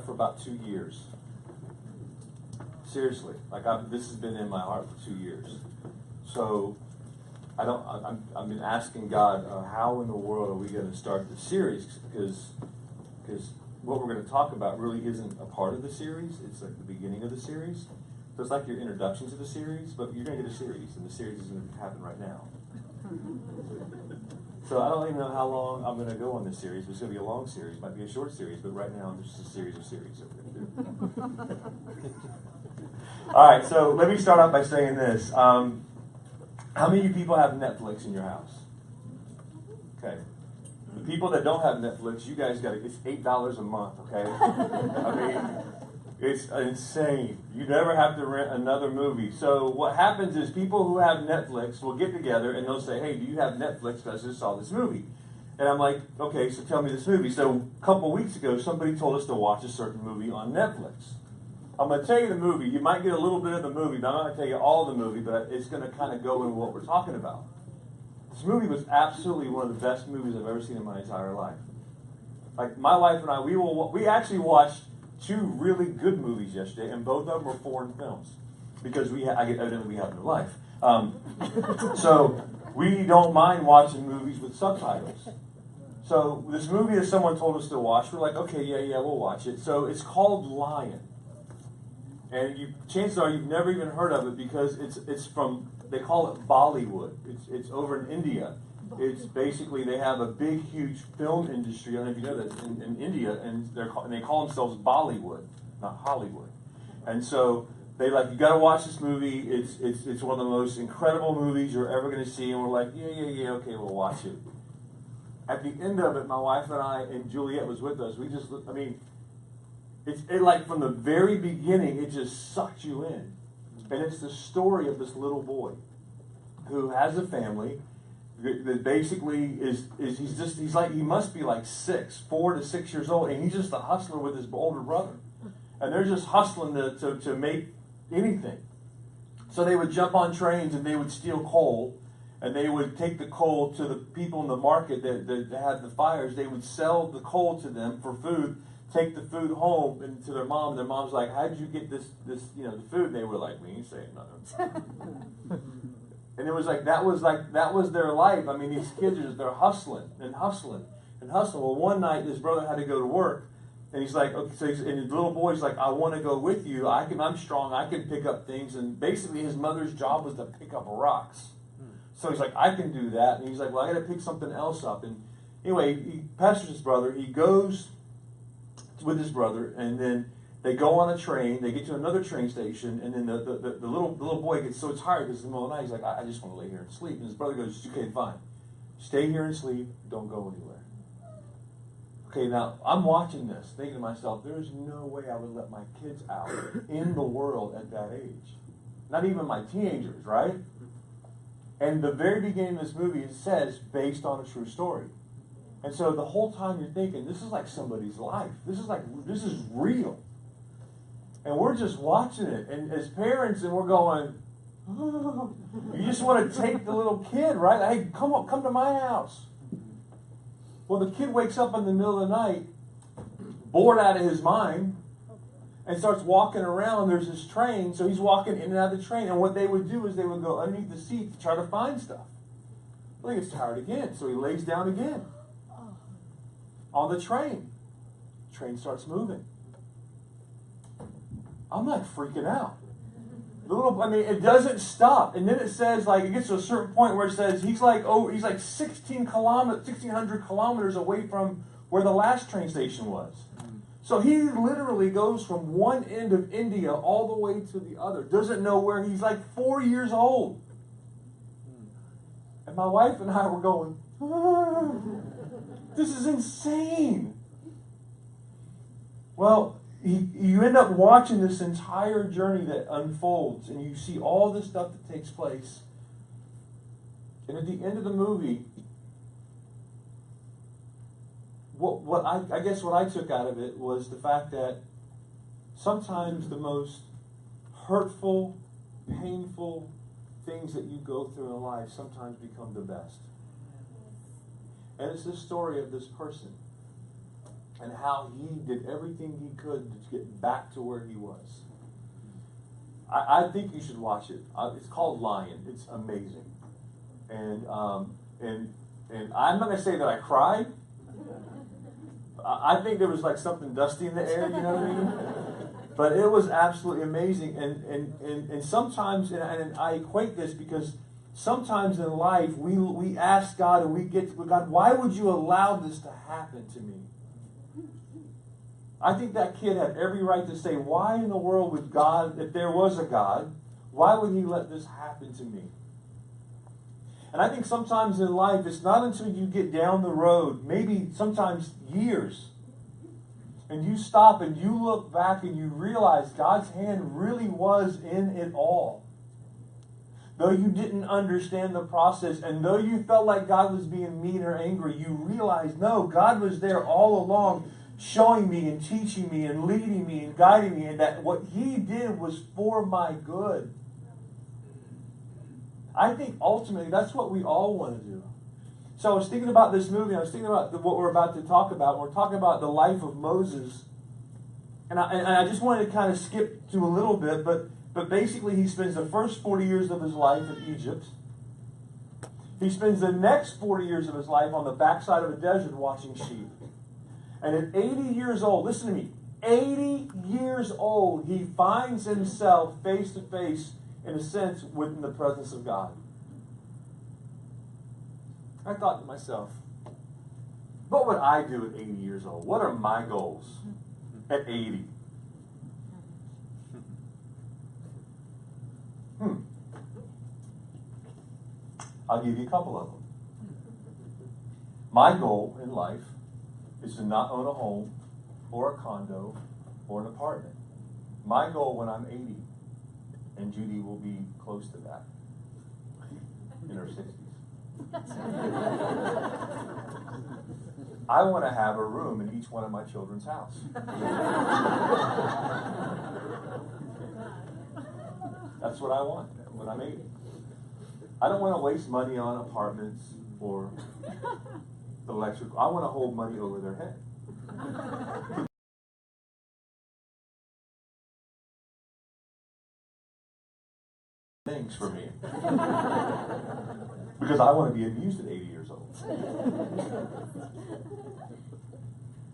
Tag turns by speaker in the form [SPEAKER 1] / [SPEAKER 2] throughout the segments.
[SPEAKER 1] for about 2 years. Seriously, this has been in my heart for 2 years. So I've been asking God, how in the world are we going to start the series? Because what we're going to talk about really isn't a part of the series. It's like the beginning of the series. So it's like your introduction to the series, but you're going to get a series, and the series is going to happen right now. So I don't even know how long I'm going to go on this series. It's going to be a long series. It might be a short series, but right now there's just a series of series that we're going to do. All right, so let me start off by saying this. How many of you people have Netflix in your house? Okay. The people that don't have Netflix, you guys got it. It's $8 a month, okay? I mean, it's insane. You never have to rent another movie. So what happens is people who have Netflix will get together and they'll say, hey, do you have Netflix? Because I just saw this movie. And I'm like, okay, so tell me this movie. So a couple weeks ago, somebody told us to watch a certain movie on Netflix. I'm going to tell you the movie. You might get a little bit of the movie, but I'm not going to tell you all the movie, but it's going to kind of go into what we're talking about. This movie was absolutely one of the best movies I've ever seen in my entire life. Like, my wife and I, we actually watched 2 really good movies yesterday, and both of them were foreign films. Because evidently we have no life. So we don't mind watching movies with subtitles. So this movie that someone told us to watch, we're like, okay, yeah, we'll watch it. So it's called Lion. And chances are you've never even heard of it because it's from, they call it Bollywood. It's over in India. It's basically, they have a big, huge film industry. I don't know if you know that in India, and they call themselves Bollywood, not Hollywood. And so they you got to watch this movie. It's one of the most incredible movies you're ever going to see. And we're like, yeah, okay, we'll watch it. At the end of it, my wife and I, and Juliet was with us, we just, it's from the very beginning, it just sucks you in. And it's the story of this little boy who has a family that basically he must be like 4 to 6 years old, and he's just a hustler with his older brother. And they're just hustling to make anything. So they would jump on trains and they would steal coal, and they would take the coal to the people in the market that had the fires. They would sell the coal to them for food, take the food home and to their mom, and their mom's like, how'd you get this the food? And they were like, we ain't saying nothing. And it was that was their life. I mean, these kids they're hustling and hustling and hustling. Well, one night his brother had to go to work, and he's like, okay, and his little boy's like, I want to go with you. I'm strong. I can pick up things. And basically, his mother's job was to pick up rocks. So he's like, I can do that. And he's like, well, I got to pick something else up. And anyway, he pesters his brother. He goes with his brother, and then they go on a train. They get to another train station, and then the little boy gets so tired because it's the middle of the night. He's like, I just want to lay here and sleep. And his brother goes, okay, fine. Stay here and sleep. Don't go anywhere. Okay, now, I'm watching this, thinking to myself, there's no way I would let my kids out in the world at that age. Not even my teenagers, right? And the very beginning of this movie, it says, based on a true story. And so the whole time you're thinking, this is like somebody's life. This is real. And we're just watching it. And as parents, and we're going, oh, you just want to take the little kid, right? Hey, come to my house. Well, the kid wakes up in the middle of the night, bored out of his mind, and starts walking around. There's this train, so he's walking in and out of the train. And what they would do is they would go underneath the seat to try to find stuff. Well, he gets tired again, so he lays down again. On the train. The train starts moving. I'm like freaking out. It doesn't stop. And then it says, it gets to a certain point where it says he's like 1,600 kilometers away from where the last train station was. So he literally goes from one end of India all the way to the other. Doesn't know where he's 4 years old. And my wife and I were going, this is insane. Well, you end up watching this entire journey that unfolds, and you see all this stuff that takes place. And at the end of the movie, I guess what I took out of it was the fact that sometimes the most hurtful, painful things that you go through in life sometimes become the best. And it's the story of this person. and how he did everything he could to get back to where he was. I think you should watch it. It's called Lion. It's amazing. And I'm not going to say that I cried. I think there was like something dusty in the air, you know what I mean? But it was absolutely amazing. And sometimes, and I equate this because sometimes in life we ask God and we get to God, why would you allow this to happen to me? I think that kid had every right to say, why in the world would God, if there was a God, why would he let this happen to me? And I think sometimes in life, it's not until you get down the road, maybe sometimes years, and you stop and you look back and you realize God's hand really was in it all. Though you didn't understand the process, and though you felt like God was being mean or angry, you realize, no, God was there all along, showing me and teaching me and leading me and guiding me, and that what he did was for my good. I think ultimately that's what we all want to do. So I was thinking about this movie. I was thinking about what we're about to talk about. We're talking about the life of Moses. And I just wanted to kind of skip to a little bit, but basically he spends the first 40 years of his life in Egypt. He spends the next 40 years of his life on the backside of a desert watching sheep. And at 80 years old, listen to me, 80 years old, he finds himself face to face, in a sense, within the presence of God. I thought to myself, what would I do at 80 years old? What are my goals at 80? I'll give you a couple of them. My goal in life is to not own a home or a condo or an apartment. My goal when I'm 80, and Judy will be close to that, in her 60s. I want to have a room in each one of my children's house. That's what I want when I'm 80. I don't want to waste money on apartments or electrical. I want to hold money over their head. Things for me. Because I want to be amused at 80 years old.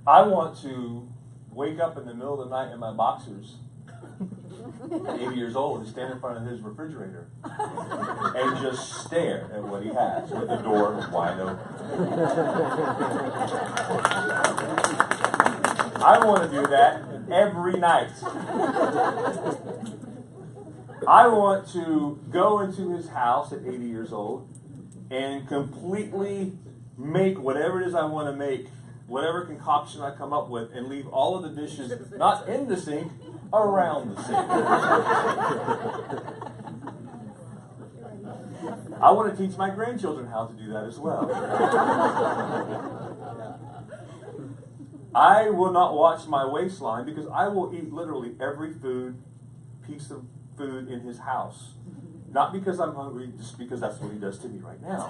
[SPEAKER 1] I want to wake up in the middle of the night in my boxers at 80 years old and stand in front of his refrigerator and just stare at what he has with the door wide open. I want to do that every night. I want to go into his house at 80 years old and completely make whatever it is I want to make, whatever concoction I come up with, and leave all of the dishes not in the sink, around the sink. I want to teach my grandchildren how to do that as well. I will not watch my waistline because I will eat literally every piece of food in his house. Not because I'm hungry, just because that's what he does to me right now.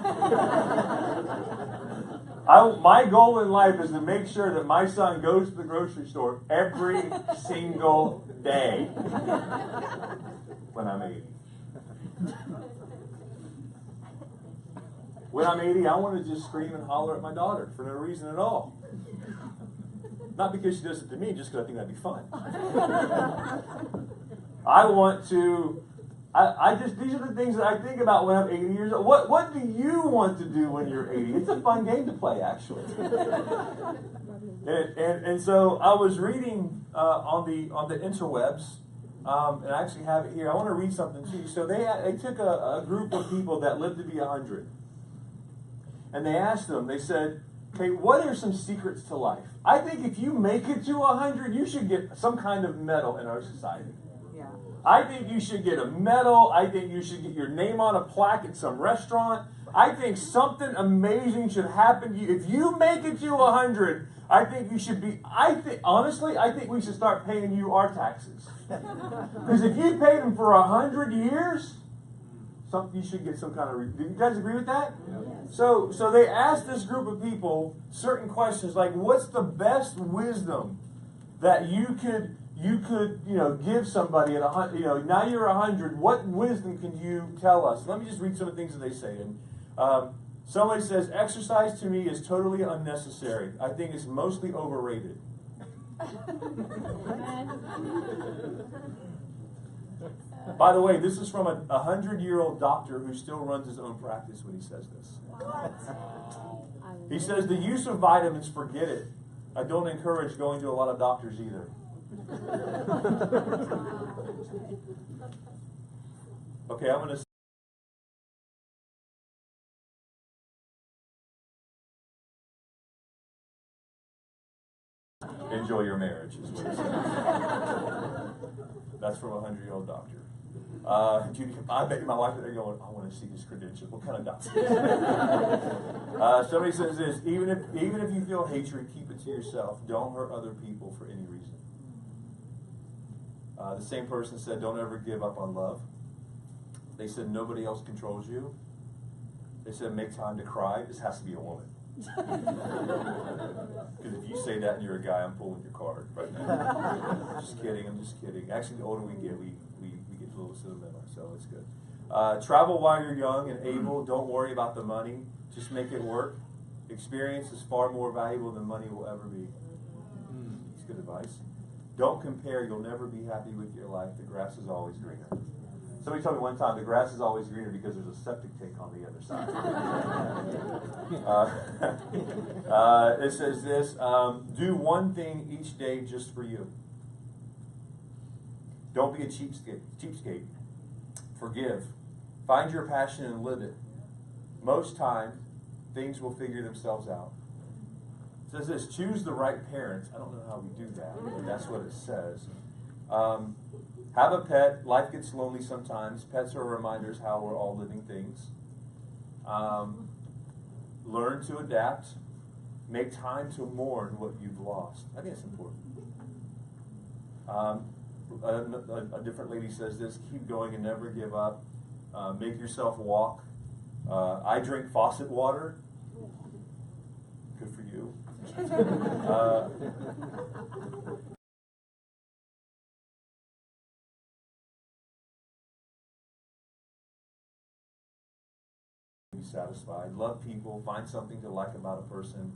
[SPEAKER 1] My goal in life is to make sure that my son goes to the grocery store every single day when I'm 80. When I'm 80, I want to just scream and holler at my daughter for no reason at all. Not because she does it to me, just because I think that'd be fun. I want to, these are the things that I think about when I'm 80 years old. What do you want to do when you're 80? It's a fun game to play, actually. And so I was reading on the interwebs, and I actually have it here. I want to read something to you. So they took a group of people that lived to be 100, and they asked them, they said, okay, what are some secrets to life? I think if you make it to 100, you should get some kind of medal in our society. I think you should get a medal. I think you should get your name on a plaque at some restaurant. I think something amazing should happen to you. If you make it to 100, I think you should be, honestly, I think we should start paying you our taxes. Because if you paid them for 100 years, You should get some kind of. Do you guys agree with that?
[SPEAKER 2] Yeah.
[SPEAKER 1] So they asked this group of people certain questions like, what's the best wisdom that you could give somebody at now you're 100. What wisdom can you tell us? Let me just read some of the things that they say. And somebody says, exercise to me is totally unnecessary. I think it's mostly overrated. By the way, this is from a 100-year-old doctor who still runs his own practice when he says this. He says the use of vitamins, forget it. I don't encourage going to a lot of doctors either. Okay, I'm going to enjoy your marriage, is what he says. That's from a 100-year-old doctor. I bet my wife they're going, I want to see his credentials. What kind of doctor? Somebody says this, even if you feel hatred, keep it to yourself. Don't hurt other people for any reason. The same person said, don't ever give up on love. They said, nobody else controls you. They said, make time to cry. This has to be a woman. Because if you say that and you're a guy, I'm pulling your card right now. I'm just kidding. Actually, the older we get, we get a little sentimental, so it's good. Travel while you're young and able. Don't worry about the money. Just make it work. Experience is far more valuable than money will ever be. It's good advice. Don't compare. You'll never be happy with your life. The grass is always greener. Somebody told me one time the grass is always greener because there's a septic tank on the other side. It says this, do one thing each day just for you. Don't be a cheapskate. Forgive. Find your passion and live it. Most time, things will figure themselves out. It says this, choose the right parents. I don't know how we do that, but that's what it says. Have a pet. Life gets lonely sometimes. Pets are reminders how we're all living things. Learn to adapt. Make time to mourn what you've lost. I think it's important. A different lady says this, keep going and never give up. Make yourself walk. I drink faucet water. Good for you. Be satisfied. Love people. Find something to like about a person.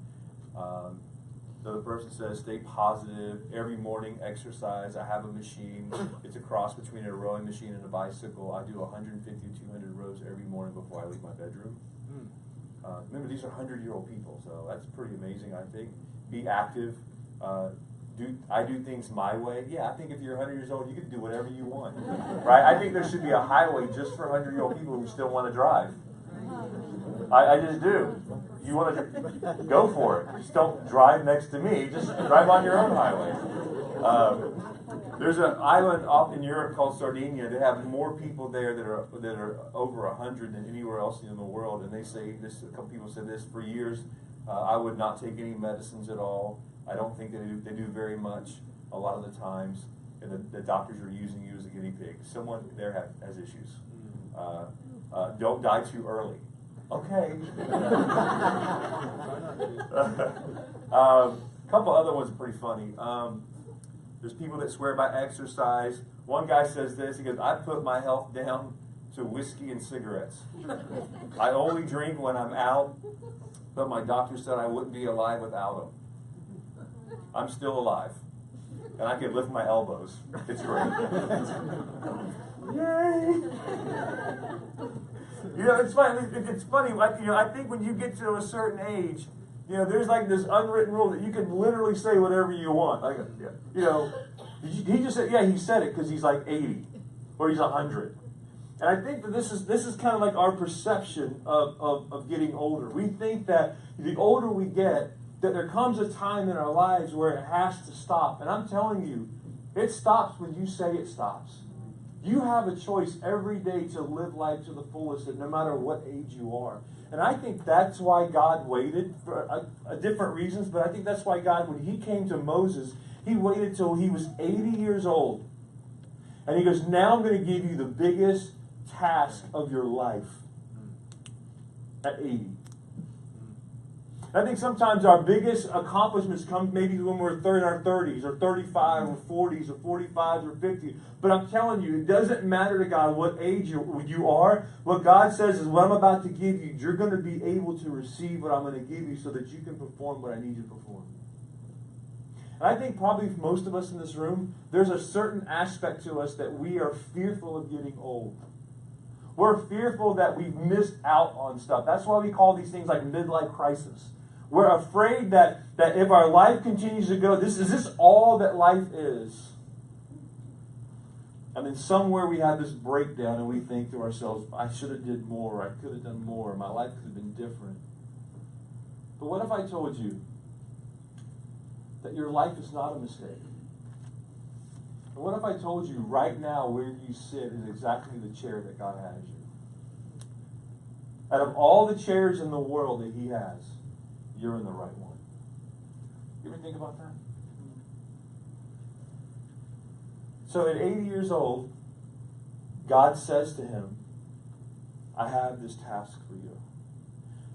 [SPEAKER 1] The other person says, stay positive. Every morning, exercise. I have a machine. It's a cross between a rowing machine and a bicycle. I do 150 to 200 rows every morning before I leave my bedroom. Remember, these are 100-year-old people, so that's pretty amazing, I think. Be active. I do things my way. Yeah, I think if you're 100 years old, you can do whatever you want. Right? I think there should be a highway just for 100-year-old people who still want to drive. I just do. You want to go for it. Just don't drive next to me. Just drive on your own highway. There's an island off in Europe called Sardinia. They have more people there that are over 100 than anywhere else in the world. And they say this. A couple people said this for years. I would not take any medicines at all. I don't think they do very much a lot of the times. And the doctors are using you as a guinea pig. Someone there has issues. Don't die too early. Okay. Couple other ones are pretty funny. There's people that swear by exercise. One guy says this. He goes, I put my health down to whiskey and cigarettes. I only drink when I'm out, but my doctor said I wouldn't be alive without them. I'm still alive. And I can lift my elbows. It's great. Yay! It's funny. It's funny. I think when you get to a certain age, there's like this unwritten rule that you can literally say whatever you want. Like, he just said, he said it because he's like 80 or he's 100. And I think that this is kind of like our perception of getting older. We think that the older we get, that there comes a time in our lives where it has to stop. And I'm telling you, it stops when you say it stops. You have a choice every day to live life to the fullest, no matter what age you are. And I think that's why God waited for different reasons, but I think that's why God, when he came to Moses, he waited till he was 80 years old. And he goes, now I'm going to give you the biggest, task of your life at 80. I think sometimes our biggest accomplishments come maybe when we're in our 30s or 35 or 40s or 45s or 50. But I'm telling you, it doesn't matter to God what age you are. What God says is what I'm about to give you, you're going to be able to receive what I'm going to give you so that you can perform what I need you to perform. And I think probably most of us in this room, there's a certain aspect to us that we are fearful of getting old. We're fearful that we've missed out on stuff. That's why we call these things like midlife crisis. We're afraid that if our life continues to go, is this all that life is? And then somewhere we have this breakdown and we think to ourselves, I should have did more, I could have done more, my life could have been different. But what if I told you that your life is not a mistake? And what if I told you right now where you sit is exactly the chair that God has you? Out of all the chairs in the world that He has, you're in the right one. You ever think about that? So at 80 years old, God says to him, I have this task for you.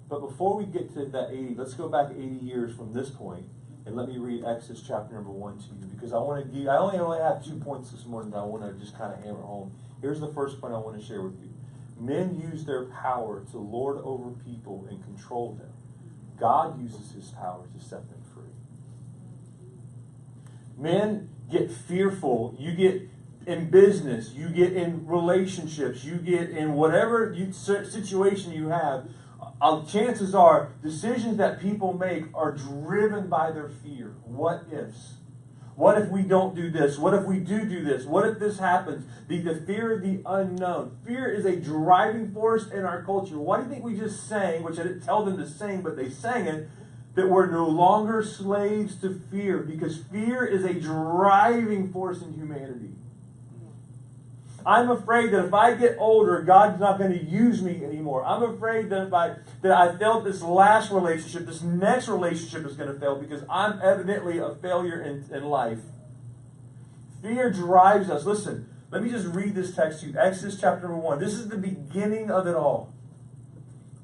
[SPEAKER 1] But before we get to that 80, let's go back 80 years from this point, and let me read Exodus chapter number 1 to you, because I only have 2 points this morning that I want to just kind of hammer home. Here's the first point I want to share with you. Men use their power to lord over people and control them. God uses His power to set them free. Men get fearful. You get in business. You get in relationships. You get in whatever situation you have. Chances are, decisions that people make are driven by their fear. What ifs? What if we don't do this? What if we do this? What if this happens? The fear of the unknown. Fear is a driving force in our culture. Why do you think we just sang, which I didn't tell them to sing, but they sang it, that we're no longer slaves to fear? Because fear is a driving force in humanity. I'm afraid that if I get older, God's not going to use me anymore. I'm afraid that if I failed this last relationship, this next relationship is going to fail because I'm evidently a failure in life. Fear drives us. Listen, let me just read this text to you. Exodus chapter number 1. This is the beginning of it all.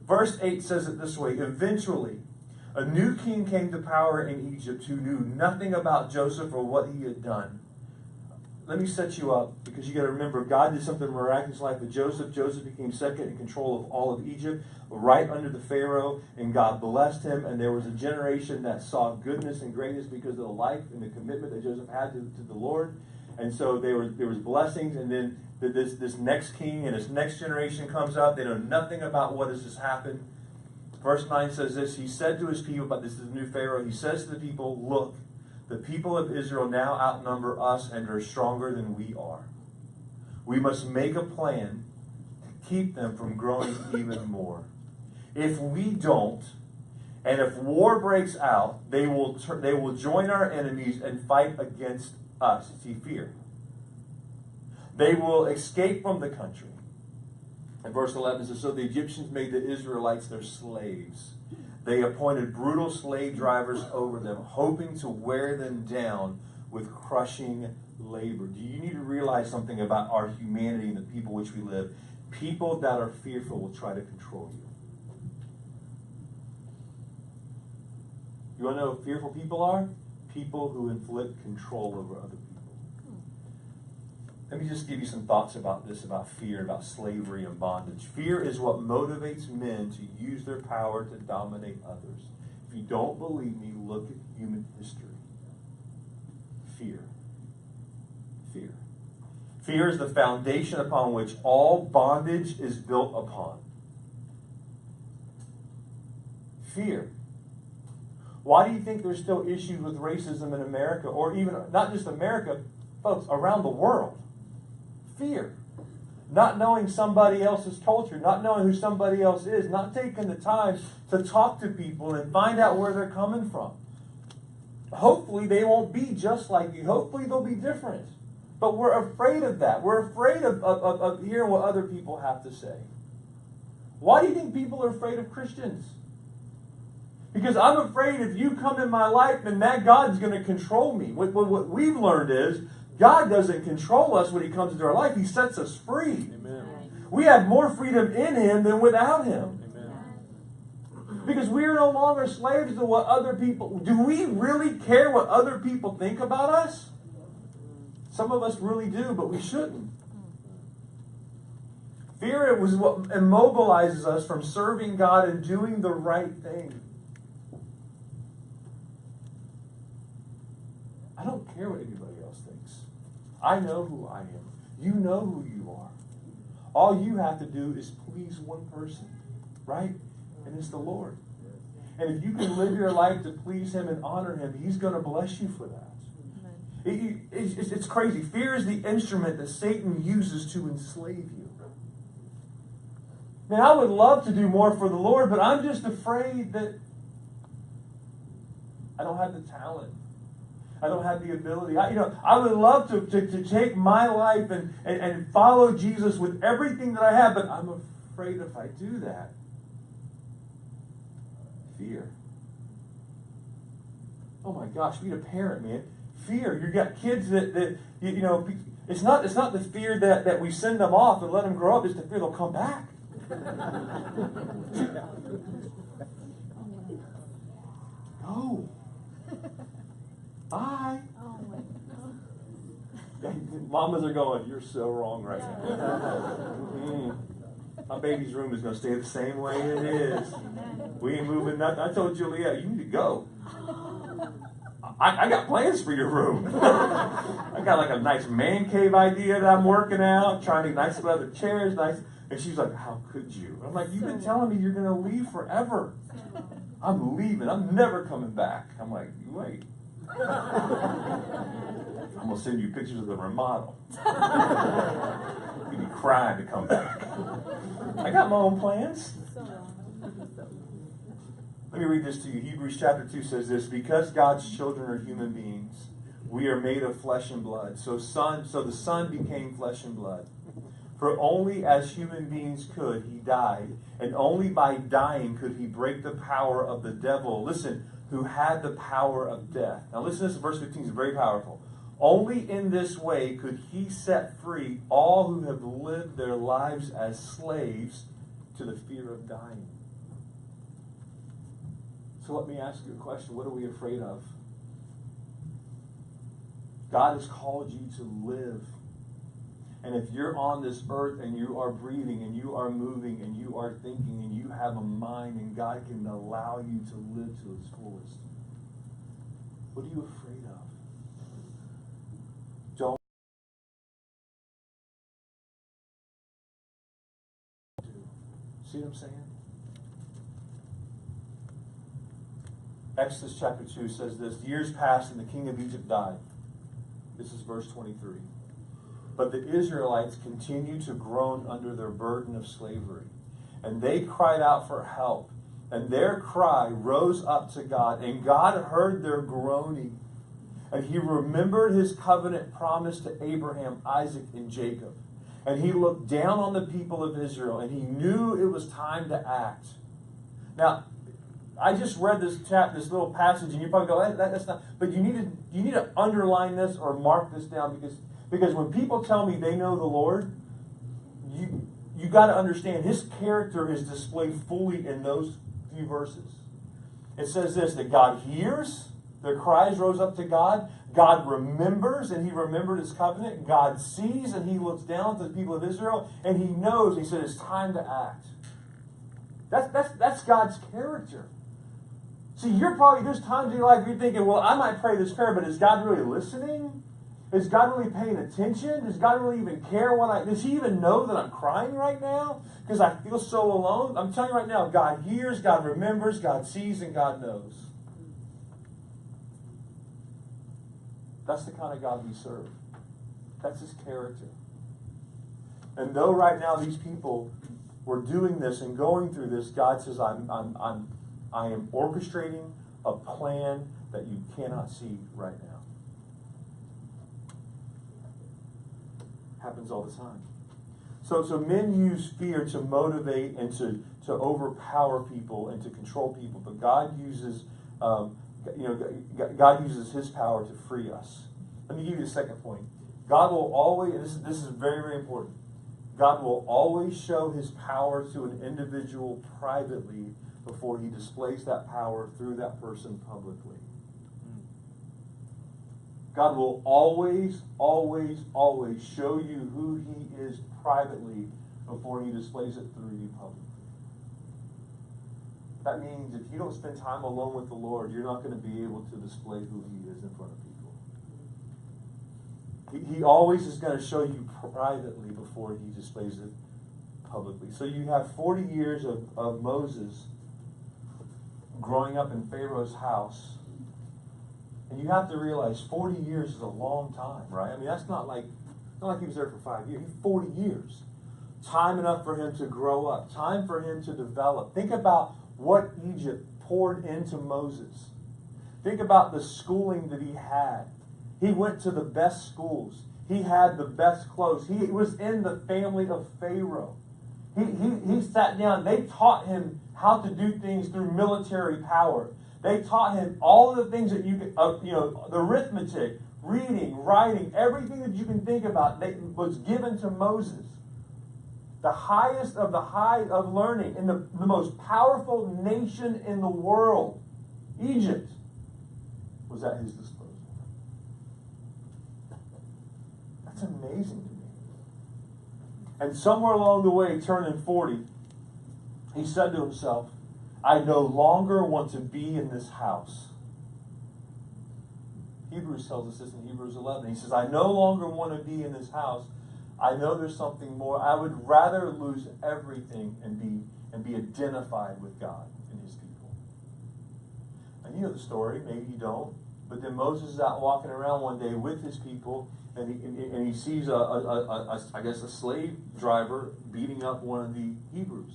[SPEAKER 1] Verse 8 says it this way. Eventually, a new king came to power in Egypt who knew nothing about Joseph or what he had done. Let me set you up, because you got to remember, God did something miraculous in life with Joseph. Joseph became second in control of all of Egypt, right under the Pharaoh, and God blessed him. And there was a generation that saw goodness and greatness because of the life and the commitment that Joseph had to the Lord. And so there was blessings. And then this next king and this next generation comes up. They know nothing about what has just happened. Verse 9 says this. He said to his people, but this is the new Pharaoh. He says to the people, look, the people of Israel now outnumber us and are stronger than we are. We must make a plan to keep them from growing even more. If we don't, and if war breaks out, they will join our enemies and fight against us. See, fear. They will escape from the country. And verse 11 says, so the Egyptians made the Israelites their slaves. They appointed brutal slave drivers over them, hoping to wear them down with crushing labor. Do you need to realize something about our humanity and the people which we live? People that are fearful will try to control you. You want to know what fearful people are? People who inflict control over other people. Let me just give you some thoughts about this, about fear, about slavery and bondage. Fear is what motivates men to use their power to dominate others. If you don't believe me, look at human history. Fear. Fear. Fear is the foundation upon which all bondage is built upon. Fear. Why do you think there's still issues with racism in America, or even, not just America, folks, around the world? Fear. Not knowing somebody else's culture, not knowing who somebody else is, not taking the time to talk to people and find out where they're coming from. Hopefully they won't be just like you. Hopefully they'll be different. But we're afraid of that. We're afraid of hearing what other people have to say. Why do you think people are afraid of Christians? Because I'm afraid if you come in my life, then that God's going to control me. What we've learned is God doesn't control us when He comes into our life. He sets us free.
[SPEAKER 2] Amen.
[SPEAKER 1] We have more freedom in Him than without Him. Because we are no longer slaves to what other people... Do we really care what other people think about us? Some of us really do, but we shouldn't. Fear was what immobilizes us from serving God and doing the right thing. I don't care what anybody else thinks. I know who I am. You know who you are. All you have to do is please one person, right? And it's the Lord. And if you can live your life to please Him and honor Him, He's going to bless you for that. It's crazy. Fear is the instrument that Satan uses to enslave you. Man, I would love to do more for the Lord, but I'm just afraid that I don't have the talent. I don't have the ability. I would love to take my life and follow Jesus with everything that I have, but I'm afraid if I do that, fear. Oh my gosh, be a parent, man. Fear. You got kids that it's not the fear that we send them off and let them grow up, it's the fear they'll come back. No. Bye. Mamas are going, you're so wrong right now. My baby's room is going to stay the same way it is. We ain't moving nothing. I told Juliet, you need to go. I got plans for your room. I got like a nice man cave idea that I'm working out, trying to nice leather chairs, nice. And she's like, how could you? I'm like, you've been telling me you're going to leave forever. I'm leaving. I'm never coming back. I'm like, you wait. I'm going to send you pictures of the remodel. You'd be crying to come back. I got my own plans. Let me read this to you. Hebrews chapter 2 says this, because God's children are human beings, we are made of flesh and blood. So the Son became flesh and blood. For only as human beings could, He died, and only by dying could He break the power of the devil. Listen, who had the power of death. Now listen to this, verse 15 is very powerful. Only in this way could He set free all who have lived their lives as slaves to the fear of dying. So let me ask you a question. What are we afraid of? God has called you to live. And if you're on this earth and you are breathing and you are moving and you are thinking and you have a mind and God can allow you to live to its fullest, what are you afraid of? Don't do. See what I'm saying? Exodus chapter 2 says this, years passed and the king of Egypt died. This is verse 23. But the Israelites continued to groan under their burden of slavery. And they cried out for help. And their cry rose up to God. And God heard their groaning. And He remembered His covenant promise to Abraham, Isaac, and Jacob. And He looked down on the people of Israel. And He knew it was time to act. Now, I just read this little passage, and you probably go, that's not. But you need to underline this or mark this down because when people tell me they know the Lord, you got to understand His character is displayed fully in those few verses. It says this, that God hears, their cries rose up to God. God remembers, and He remembered His covenant. God sees, and He looks down to the people of Israel, and He knows. He said, it's time to act. That's God's character. See, there's times in your life you're thinking, well, I might pray this prayer, but is God really listening? Is God really paying attention? Does God really even care does He even know that I'm crying right now? Because I feel so alone. I'm telling you right now, God hears, God remembers, God sees, and God knows. That's the kind of God we serve. That's His character. And though right now these people were doing this and going through this, God says, I am orchestrating a plan that you cannot see right now. Happens all the time. So men use fear to motivate and to overpower people and to control people, but God uses God uses His power to free us. Let me give you the second point. God will always, this is very, very important. God will always show his power to an individual privately before he displays that power through that person publicly. God will always, always, always show you who he is privately before he displays it through you publicly. That means if you don't spend time alone with the Lord, you're not going to be able to display who he is in front of people. He always is going to show you privately before he displays it publicly. So you have 40 years of Moses growing up in Pharaoh's house. And you have to realize 40 years is a long time, right? I mean, that's not like he was there for 5 years. 40 years. Time enough for him to grow up. Time for him to develop. Think about what Egypt poured into Moses. Think about the schooling that he had. He went to the best schools. He had the best clothes. He was in the family of Pharaoh. He sat down. They taught him how to do things through military power. They taught him all of the things that you could, the arithmetic, reading, writing, everything that you can think about was given to Moses. The highest of the high of learning in the most powerful nation in the world, Egypt, was at his disposal. That's amazing to me. And somewhere along the way, turning 40, he said to himself, I no longer want to be in this house. Hebrews tells us this in Hebrews 11. He says, I no longer want to be in this house. I know there's something more. I would rather lose everything and be identified with God and his people. And you know the story. Maybe you don't. But then Moses is out walking around one day with his people, and he sees I guess a slave driver beating up one of the Hebrews.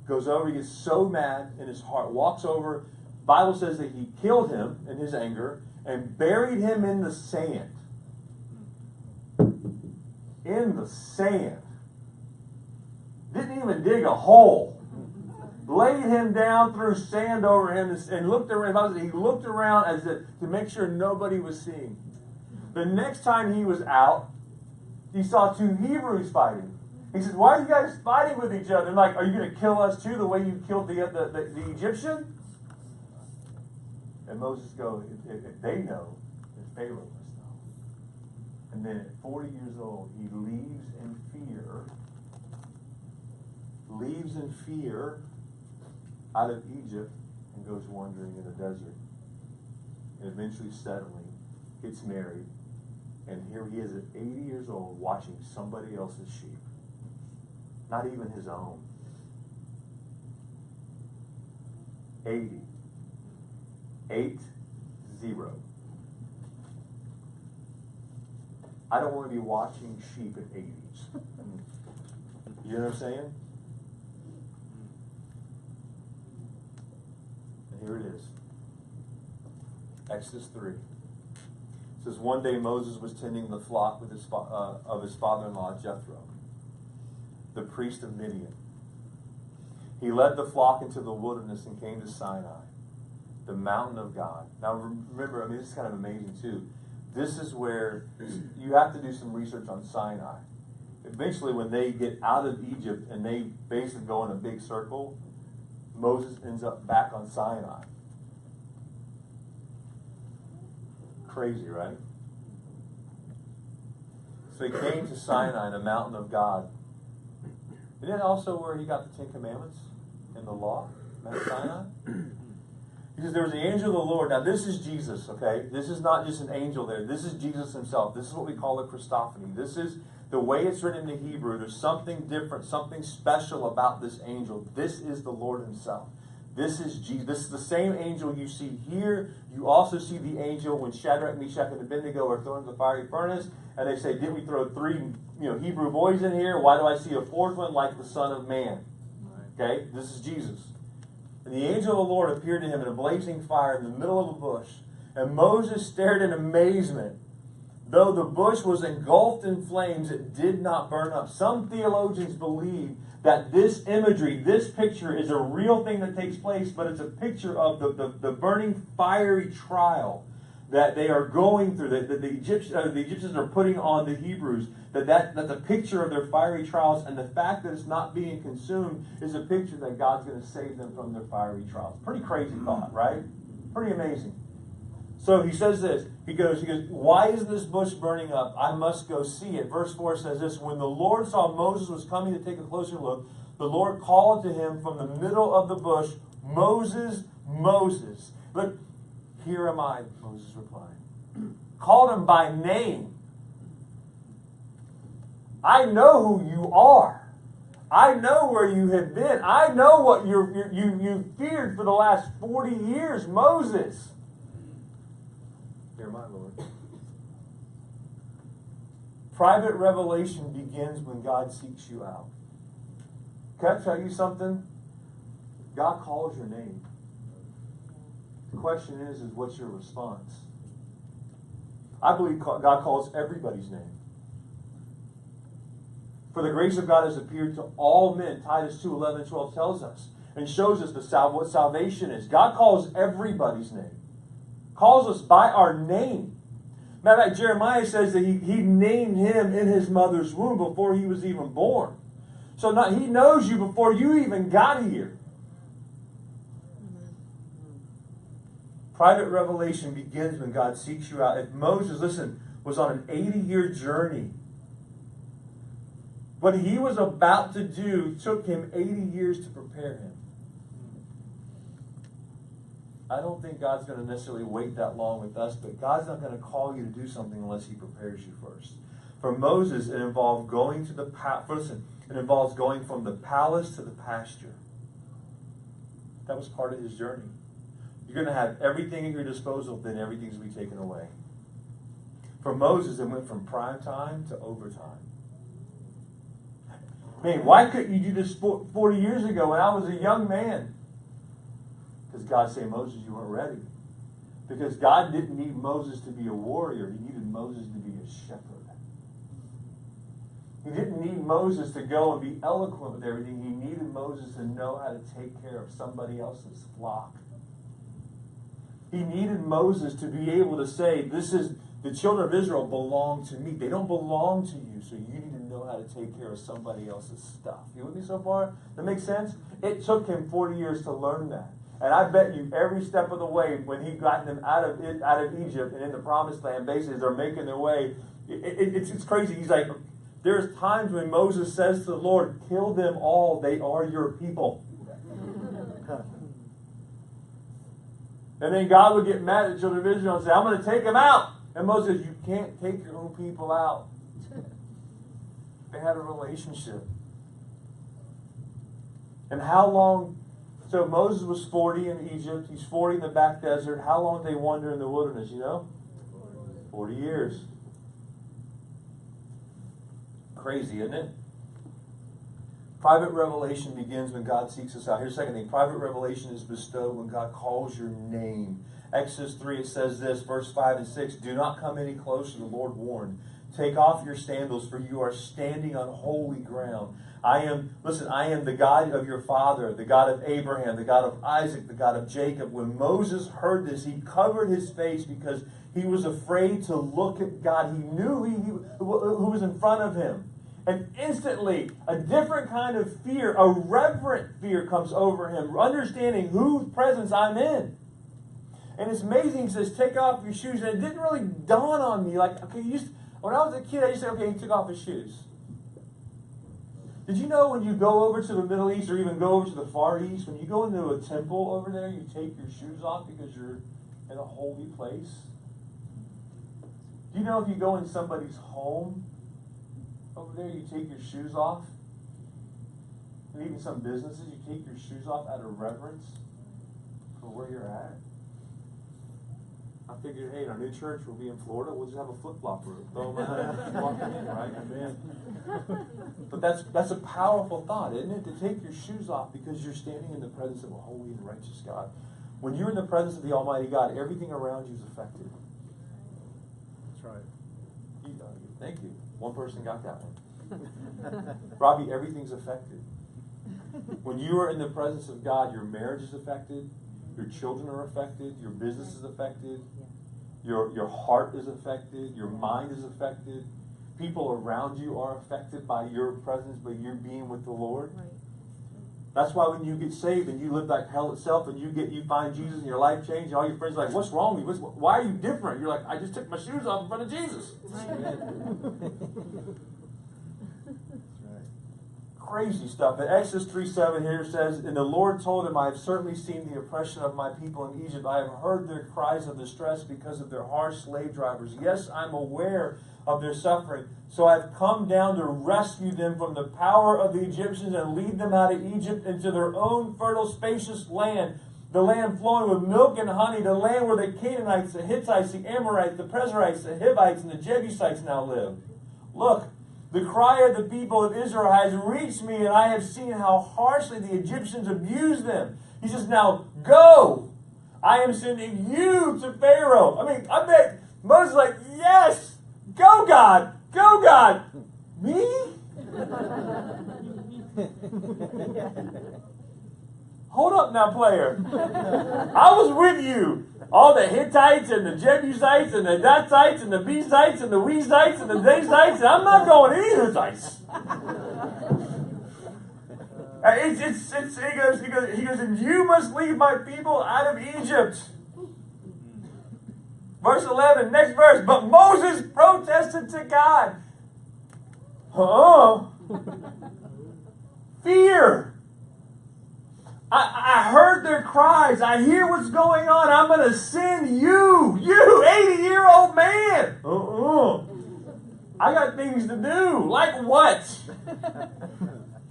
[SPEAKER 1] Goes over, he gets so mad in his heart, walks over. Bible says that he killed him in his anger and buried him in the sand. In the sand. Didn't even dig a hole. Laid him down, threw sand over him, and looked around. He looked around to make sure nobody was seeing. The next time he was out, he saw two Hebrews fighting. He says, why are you guys fighting with each other? And like, are you going to kill us too, the way you killed the Egyptian? And Moses goes, if they know, then Pharaoh must know. And then at 40 years old, he leaves in fear out of Egypt and goes wandering in the desert. And eventually, settling, gets married, and here he is at 80 years old watching somebody else's sheep. Not even his own. 80. 80. I don't want to be watching sheep at 80s. You know what I'm saying? And here it is. Exodus 3. It says, one day Moses was tending the flock with his father-in-law Jethro, the priest of Midian. He led the flock into the wilderness and came to Sinai, the mountain of God. Now remember, I mean, this is kind of amazing too. This is where you have to do some research on Sinai. Eventually, when they get out of Egypt and they basically go in a big circle, Moses ends up back on Sinai. Crazy, right? So he came to Sinai, the mountain of God. Isn't that also where he got the Ten Commandments and the law? Mount Sinai? He says there was the angel of the Lord. Now this is Jesus, okay? This is not just an angel there. This is Jesus himself. This is what we call a Christophany. This is the way it's written in the Hebrew. There's something different, something special about this angel. This is the Lord himself. This is Jesus. This is the same angel you see here. You also see the angel when Shadrach, Meshach, and Abednego are thrown into the fiery furnace, and they say, didn't we throw 3 Hebrew boys in here? Why do I see a 4th one like the Son of Man? Okay, this is Jesus. And the angel of the Lord appeared to him in a blazing fire in the middle of a bush. And Moses stared in amazement. Though the bush was engulfed in flames, it did not burn up. Some theologians believe that this imagery, this picture, is a real thing that takes place, but it's a picture of the burning fiery trial that they are going through, that the Egyptians are putting on the Hebrews, that's a picture of their fiery trials, and the fact that it's not being consumed is a picture that God's going to save them from their fiery trials. Pretty crazy thought, right? Pretty amazing. So he says this. He goes, why is this bush burning up? I must go see it. Verse 4 says this, when the Lord saw Moses was coming to take a closer look, the Lord called to him from the middle of the bush, Moses, Moses. Look, here am I, Moses replied. Called him by name. I know who you are. I know where you have been. I know what you feared for the last 40 years, Moses. Here am I, Lord. Private revelation begins when God seeks you out. Can I tell you something? God calls your name. The question is what's your response? I believe God calls everybody's name. For the grace of God has appeared to all men, Titus 2, 11 and 12 tells us, and shows us what salvation is. God calls everybody's name. Calls us by our name. Matter of fact, Jeremiah says that he named him in his mother's womb before he was even born. So he knows you before you even got here. Private revelation begins when God seeks you out. If Moses, listen, was on an 80-year journey, what he was about to do took him 80 years to prepare him. I don't think God's going to necessarily wait that long with us, but God's not going to call you to do something unless he prepares you first. For Moses, it involved going to the it involves going from the palace to the pasture. That was part of his journey. You're going to have everything at your disposal, then everything's going to be taken away. For Moses, it went from prime time to overtime. Man, why couldn't you do this 40 years ago when I was a young man? Because God said, Moses, you weren't ready. Because God didn't need Moses to be a warrior. He needed Moses to be a shepherd. He didn't need Moses to go and be eloquent with everything. He needed Moses to know how to take care of somebody else's flock. He needed Moses to be able to say, the children of Israel belong to me. They don't belong to you, so you need to know how to take care of somebody else's stuff. You with me so far? That makes sense? It took him 40 years to learn that. And I bet you every step of the way, when he got them out of Egypt and in the promised land, basically as they're making their way, it's crazy. He's like, there's times when Moses says to the Lord, kill them all, they are your people. And then God would get mad at the children of Israel and say, I'm going to take them out. And Moses says, you can't take your own people out. They had a relationship. And how long? So Moses was 40 in Egypt. He's 40 in the back desert. How long did they wander in the wilderness, you know? 40 years. Crazy, isn't it? Private revelation begins when God seeks us out. Here's the second thing. Private revelation is bestowed when God calls your name. Exodus 3, it says this, verse 5 and 6, do not come any closer, the Lord warned. Take off your sandals, for you are standing on holy ground. I am the God of your father, the God of Abraham, the God of Isaac, the God of Jacob. When Moses heard this, he covered his face because he was afraid to look at God. He knew who was in front of him. And instantly, a different kind of fear, a reverent fear comes over him, understanding whose presence I'm in. And it's amazing, he says, take off your shoes. And it didn't really dawn on me. Like, okay, when I was a kid, I used to say, okay, he took off his shoes. Did you know when you go over to the Middle East or even go over to the Far East, when you go into a temple over there, you take your shoes off because you're in a holy place? Do you know if you go in somebody's home over there, you take your shoes off? And even some businesses, you take your shoes off out of reverence for where you're at. I figured, hey, in our new church, we'll be in Florida, we'll just have a flip-flop room. Throw them out, walking in, right? Amen. But that's a powerful thought, isn't it? To take your shoes off because you're standing in the presence of a holy and righteous God. When you're in the presence of the Almighty God, everything around you is affected.
[SPEAKER 2] That's right.
[SPEAKER 1] Thank you. One person got that one. Robbie, everything's affected. When you are in the presence of God, your marriage is affected. Your children are affected. Your business is affected. Your heart is affected. Your mind is affected. People around you are affected by your presence, by your being with the Lord.
[SPEAKER 3] Right.
[SPEAKER 1] That's why when you get saved and you live like hell itself and you find Jesus and your life changed, all your friends are like, what's wrong with you? Why are you different? You're like, I just took my shoes off in front of Jesus. Crazy stuff. In Exodus 3:7 here it says, and the Lord told him, I have certainly seen the oppression of my people in Egypt. I have heard their cries of distress because of their harsh slave drivers. Yes, I'm aware of their suffering. So I've come down to rescue them from the power of the Egyptians and lead them out of Egypt into their own fertile, spacious land, the land flowing with milk and honey, the land where the Canaanites, the Hittites, the Amorites, the Perizzites, the Hivites, and the Jebusites now live. Look, the cry of the people of Israel has reached me, and I have seen how harshly the Egyptians abuse them. He says, now go. I am sending you to Pharaoh. I mean, I bet Moses is like, yes, go God, go God. Me? Hold up now, player. I was with you. All the Hittites and the Jebusites and the Dathites and the Bezites and the Wezites and the Dazites, and I'm not going to either Zites. He goes, and you must lead my people out of Egypt. Verse 11, next verse. But Moses protested to God. Fear. I heard their cries. I hear what's going on. I'm going to send you 80-year-old man. I got things to do. Like what?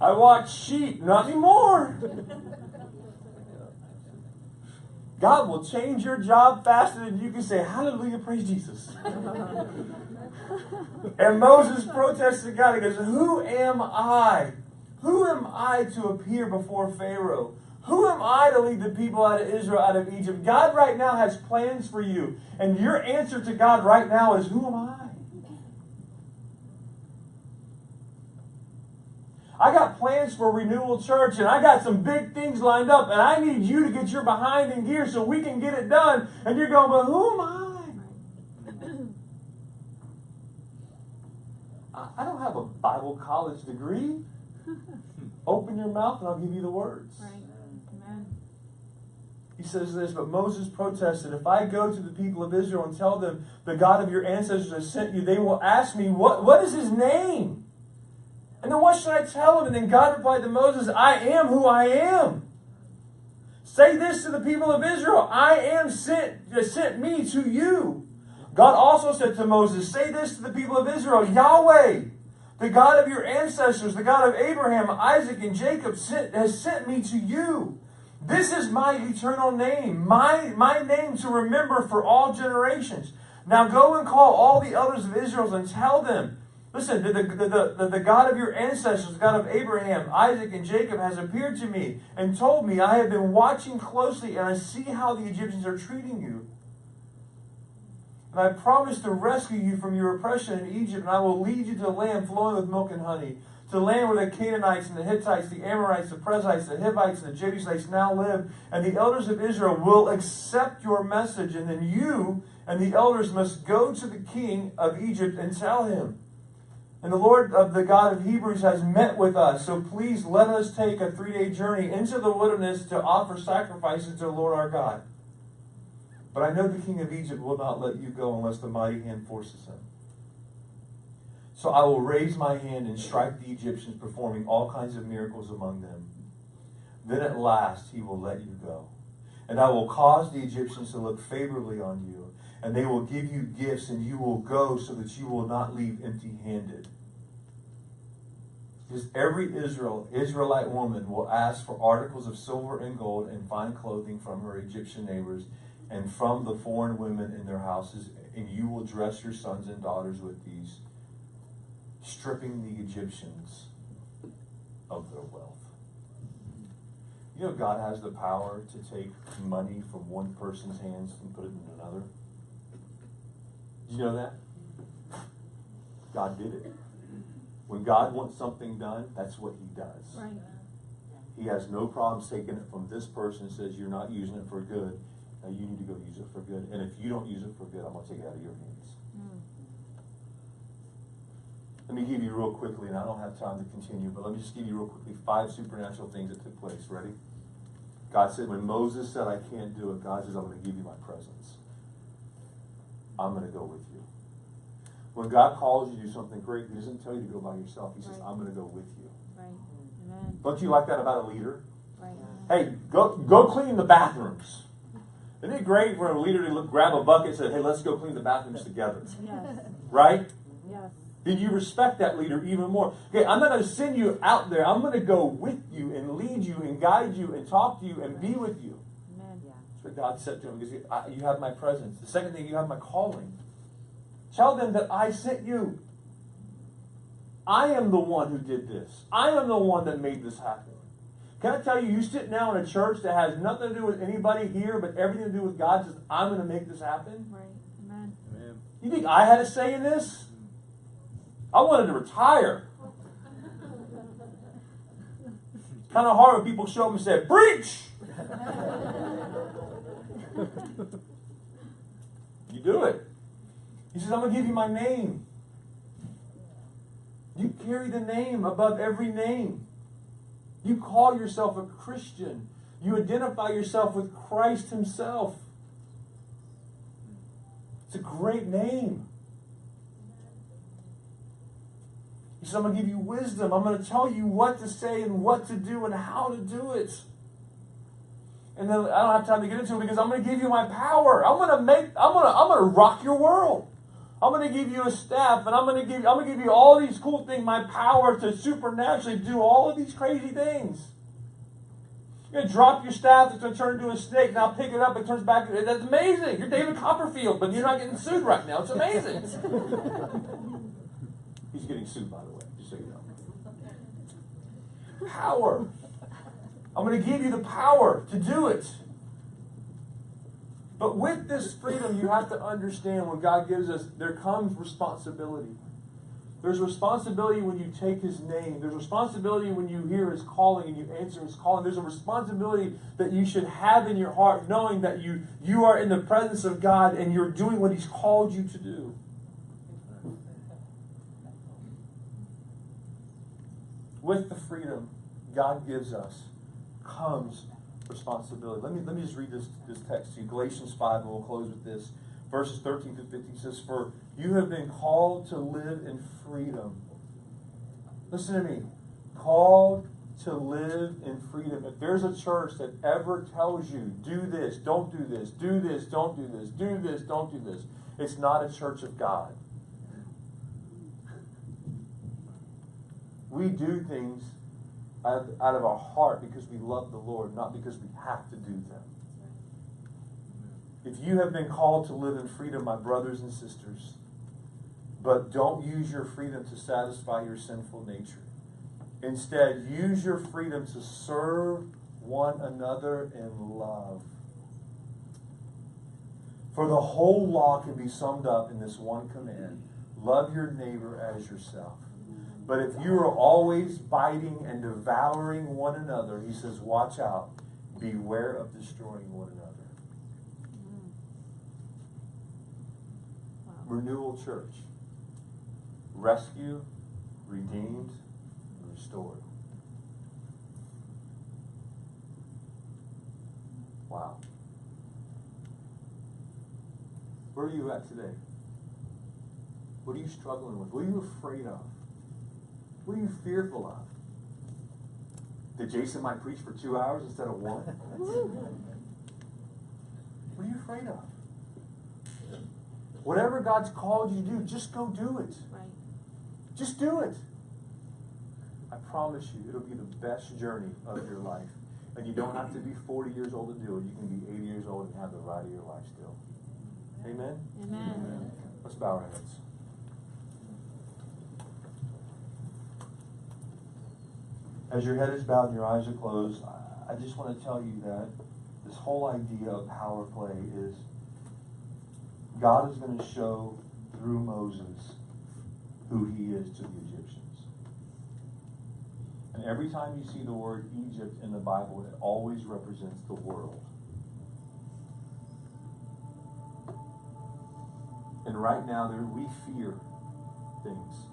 [SPEAKER 1] I watch sheep. Not anymore. God will change your job faster than you can say, hallelujah, praise Jesus. And Moses protested God. He goes, who am I? Who am I to appear before Pharaoh? Who am I to lead the people out of Israel, out of Egypt? God right now has plans for you. And your answer to God right now is, who am I? I got plans for Renewal Church, and I got some big things lined up, and I need you to get your behind in gear so we can get it done. And you're going, but who am I? I don't have a Bible college degree. Open your mouth and I'll give you the words.
[SPEAKER 3] Right. Amen.
[SPEAKER 1] He says this, but Moses protested, if I go to the people of Israel and tell them the God of your ancestors has sent you, they will ask me, what is his name? And then what should I tell them? And then God replied to Moses, I am who I am. Say this to the people of Israel, I am sent me to you. God also said to Moses, say this to the people of Israel, Yahweh, the God of your ancestors, the God of Abraham, Isaac, and Jacob has sent me to you. This is my eternal name, my name to remember for all generations. Now go and call all the elders of Israel and tell them, listen, the God of your ancestors, the God of Abraham, Isaac, and Jacob has appeared to me and told me, I have been watching closely and I see how the Egyptians are treating you. And I promise to rescue you from your oppression in Egypt, and I will lead you to the land flowing with milk and honey, to the land where the Canaanites and the Hittites, the Amorites, the Perizzites, the Hivites, and the Jebusites now live. And the elders of Israel will accept your message, and then you and the elders must go to the king of Egypt and tell him, and the Lord of the God of Hebrews has met with us, so please let us take a 3-day journey into the wilderness to offer sacrifices to the Lord our God. But I know the king of Egypt will not let you go unless the mighty hand forces him. So I will raise my hand and strike the Egyptians, performing all kinds of miracles among them. Then at last he will let you go. And I will cause the Egyptians to look favorably on you, and they will give you gifts, and you will go so that you will not leave empty-handed. Because every Israelite woman will ask for articles of silver and gold and fine clothing from her Egyptian neighbors and from the foreign women in their houses, and you will dress your sons and daughters with these, stripping the Egyptians of their wealth. You know God has the power to take money from one person's hands and put it in another. Did you know that? God did it. When God wants something done, that's what he does.
[SPEAKER 3] Right.
[SPEAKER 1] He has no problems taking it from this person and says you're not using it for good Now you need to go use it for good. And if you don't use it for good, I'm going to take it out of your hands. Let me give you real quickly, and I don't have time to continue, but let me just give you real quickly 5 supernatural things that took place. Ready? God said, when Moses said, I can't do it, God says, I'm going to give you my presence. I'm going to go with you. When God calls you to do something great, He doesn't tell you to go by yourself. He says, I'm going to go with you.
[SPEAKER 3] Right. Amen.
[SPEAKER 1] Don't you like that about a leader?
[SPEAKER 3] Right.
[SPEAKER 1] Hey, go clean the bathrooms. Isn't it great for a leader to grab a bucket and say, hey, let's go clean the bathrooms together?
[SPEAKER 3] Yes.
[SPEAKER 1] Right?
[SPEAKER 3] Yes.
[SPEAKER 1] Then you respect that leader even more. Okay, I'm not going to send you out there. I'm going to go with you and lead you and guide you and talk to you and be with you.
[SPEAKER 3] Amen.
[SPEAKER 1] That's what God said to him, because you have my presence. The second thing, you have my calling. Tell them that I sent you. I am the one who did this. I am the one that made this happen. Can I tell you, you sit now in a church that has nothing to do with anybody here, but everything to do with God, says, I'm going to make this happen.
[SPEAKER 3] Right. Amen.
[SPEAKER 2] Amen.
[SPEAKER 1] You think I had a say in this? I wanted to retire. Kind of hard when people show up and say, preach! You do it. He says, I'm going to give you my name. You carry the name above every name. You call yourself a Christian. You identify yourself with Christ Himself. It's a great name. He said, I'm going to give you wisdom. I'm going to tell you what to say and what to do and how to do it. And then I don't have time to get into it because I'm going to give you my power. I'm going to rock your world. I'm going to give you a staff, and I'm going to give you all these cool things, my power to supernaturally do all of these crazy things. You're going to drop your staff, it's going to turn into a snake, and I'll pick it up, it turns back. That's amazing. You're David Copperfield, but you're not getting sued right now. It's amazing. He's getting sued, by the way, just so you know. Power. I'm going to give you the power to do it. But with this freedom, you have to understand when God gives us, there comes responsibility. There's responsibility when you take His name. There's responsibility when you hear His calling and you answer His calling. There's a responsibility that you should have in your heart, knowing that you are in the presence of God and you're doing what He's called you to do. With the freedom God gives us comes responsibility. Let me just read this text to you. Galatians 5, and we'll close with this. Verses 13 through 15 says, for you have been called to live in freedom. Listen to me. Called to live in freedom. If there's a church that ever tells you, do this, don't do this, do this, don't do this, do this, don't do this, it's not a church of God. We do things out of our heart because we love the Lord, not because we have to do them. If you have been called to live in freedom, my brothers and sisters, but don't use your freedom to satisfy your sinful nature. Instead, use your freedom to serve one another in love. For the whole law can be summed up in this one command: love your neighbor as yourself. But if you are always biting and devouring one another, he says, watch out. Beware of destroying one another.
[SPEAKER 3] Wow.
[SPEAKER 1] Renewal Church. Rescue, redeemed, restored. Wow. Where are you at today? What are you struggling with? What are you afraid of? What are you fearful of? That Jason might preach for 2 hours instead of 1? What are you afraid of? Whatever God's called you to do, just go do it.
[SPEAKER 3] Right.
[SPEAKER 1] Just do it. I promise you, it'll be the best journey of your life. And you don't have to be 40 years old to do it. You can be 80 years old and have the ride of your life still. Amen?
[SPEAKER 3] Amen.
[SPEAKER 1] Let's bow our heads. As your head is bowed and your eyes are closed, I just want to tell you that this whole idea of power play is God is going to show through Moses who he is to the Egyptians. And every time you see the word Egypt in the Bible, it always represents the world. And right now, we fear things.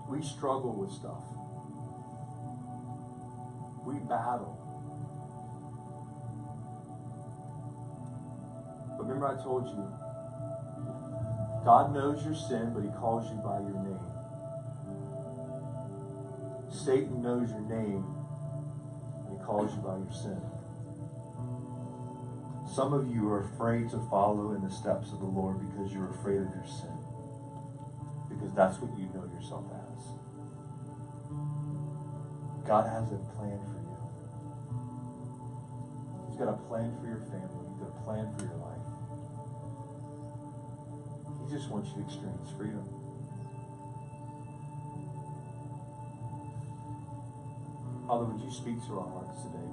[SPEAKER 1] We struggle with stuff. We battle. But remember I told you, God knows your sin, but he calls you by your name. Satan knows your name, and he calls you by your sin. Some of you are afraid to follow in the steps of the Lord because you're afraid of your sin. Because that's what you know yourself as. God has a plan for you. He's got a plan for your family. He's got a plan for your life. He just wants you to experience freedom. Father, would you speak to our hearts today?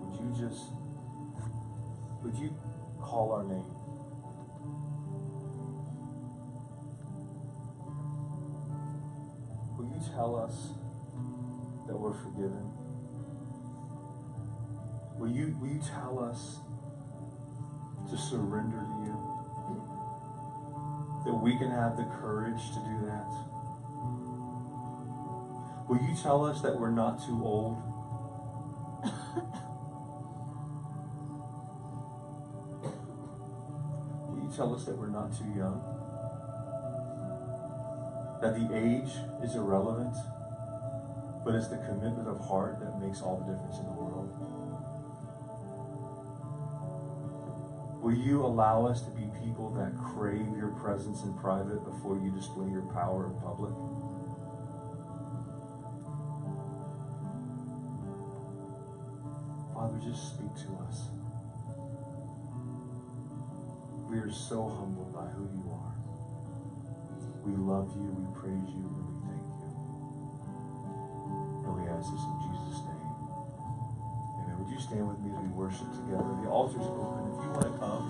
[SPEAKER 1] Would you call our name? Will you tell us that we're forgiven? Will you tell us to surrender to you? That we can have the courage to do that? Will you tell us that we're not too old? Will you tell us that we're not too young? That the age is irrelevant, but it's the commitment of heart that makes all the difference in the world? Will you allow us to be people that crave your presence in private before you display your power in public? Father, just speak to us. We are so humbled by who you are. We love you, we praise you, and we thank you. And we ask this in Jesus' name. Amen. Would you stand with me as we worship together? The altar's open. If you want to come